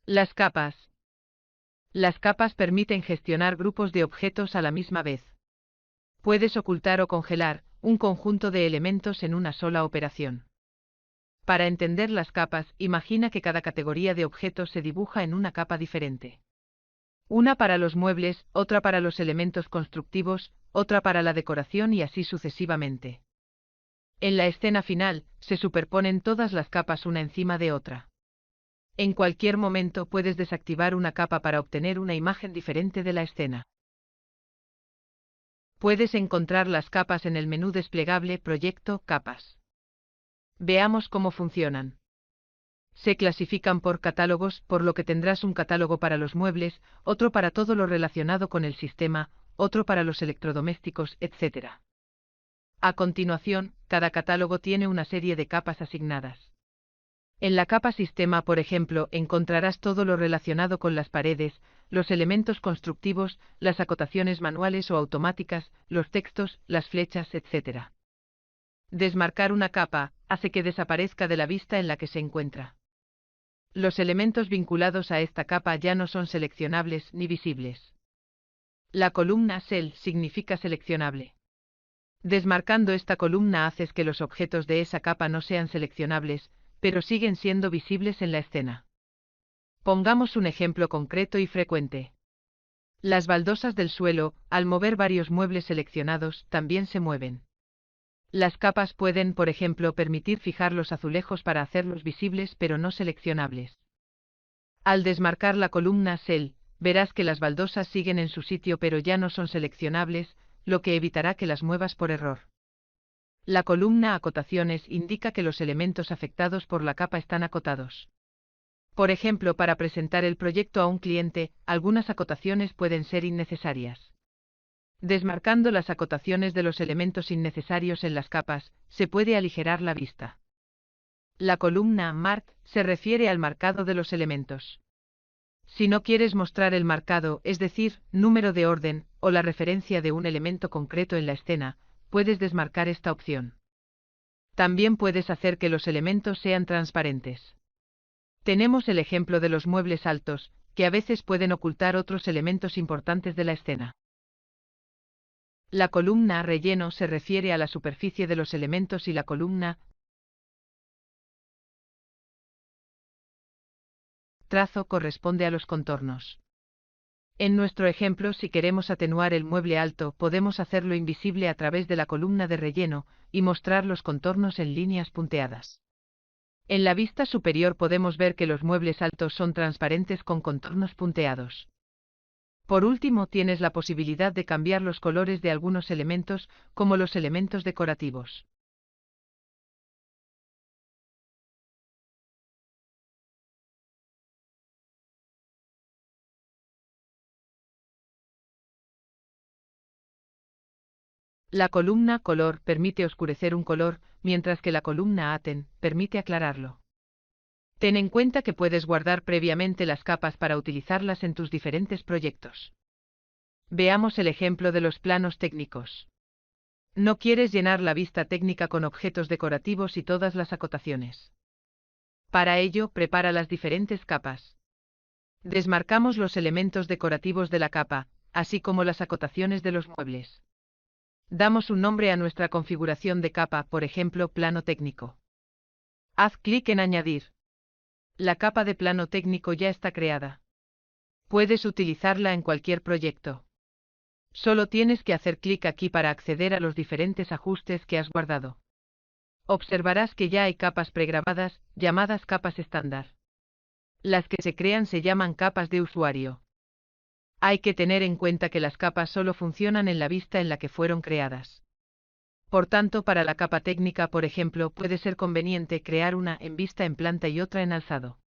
Las capas. Las capas permiten gestionar grupos de objetos a la misma vez. Puedes ocultar o congelar un conjunto de elementos en una sola operación. Para entender las capas, imagina que cada categoría de objetos se dibuja en una capa diferente. Una para los muebles, otra para los elementos constructivos, otra para la decoración y así sucesivamente. En la escena final, se superponen todas las capas una encima de otra. En cualquier momento puedes desactivar una capa para obtener una imagen diferente de la escena. Puedes encontrar las capas en el menú desplegable Proyecto Capas. Veamos cómo funcionan. Se clasifican por catálogos, por lo que tendrás un catálogo para los muebles, otro para todo lo relacionado con el sistema, otro para los electrodomésticos, etc. A continuación, cada catálogo tiene una serie de capas asignadas. En la capa Sistema, por ejemplo, encontrarás todo lo relacionado con las paredes, los elementos constructivos, las acotaciones manuales o automáticas, los textos, las flechas, etc. Desmarcar una capa hace que desaparezca de la vista en la que se encuentra. Los elementos vinculados a esta capa ya no son seleccionables ni visibles. La columna Cell significa seleccionable. Desmarcando esta columna haces que los objetos de esa capa no sean seleccionables, pero siguen siendo visibles en la escena. Pongamos un ejemplo concreto y frecuente. Las baldosas del suelo, al mover varios muebles seleccionados, también se mueven. Las capas pueden, por ejemplo, permitir fijar los azulejos para hacerlos visibles pero no seleccionables. Al desmarcar la columna Cell, verás que las baldosas siguen en su sitio pero ya no son seleccionables, lo que evitará que las muevas por error. La columna Acotaciones indica que los elementos afectados por la capa están acotados. Por ejemplo, para presentar el proyecto a un cliente, algunas acotaciones pueden ser innecesarias. Desmarcando las acotaciones de los elementos innecesarios en las capas, se puede aligerar la vista. La columna Mark se refiere al marcado de los elementos. Si no quieres mostrar el marcado, es decir, número de orden, o la referencia de un elemento concreto en la escena, puedes desmarcar esta opción. También puedes hacer que los elementos sean transparentes. Tenemos el ejemplo de los muebles altos, que a veces pueden ocultar otros elementos importantes de la escena. La columna Relleno se refiere a la superficie de los elementos y la columna Trazo corresponde a los contornos. En nuestro ejemplo, si queremos atenuar el mueble alto, podemos hacerlo invisible a través de la columna de relleno y mostrar los contornos en líneas punteadas. En la vista superior podemos ver que los muebles altos son transparentes con contornos punteados. Por último, tienes la posibilidad de cambiar los colores de algunos elementos, como los elementos decorativos. La columna Color permite oscurecer un color, mientras que la columna Aten permite aclararlo. Ten en cuenta que puedes guardar previamente las capas para utilizarlas en tus diferentes proyectos. Veamos el ejemplo de los planos técnicos. No quieres llenar la vista técnica con objetos decorativos y todas las acotaciones. Para ello, prepara las diferentes capas. Desmarcamos los elementos decorativos de la capa, así como las acotaciones de los muebles. Damos un nombre a nuestra configuración de capa, por ejemplo, plano técnico. Haz clic en Añadir. La capa de plano técnico ya está creada. Puedes utilizarla en cualquier proyecto. Solo tienes que hacer clic aquí para acceder a los diferentes ajustes que has guardado. Observarás que ya hay capas pregrabadas, llamadas capas estándar. Las que se crean se llaman capas de usuario. Hay que tener en cuenta que las capas solo funcionan en la vista en la que fueron creadas. Por tanto, para la capa técnica, por ejemplo, puede ser conveniente crear una en vista en planta y otra en alzado.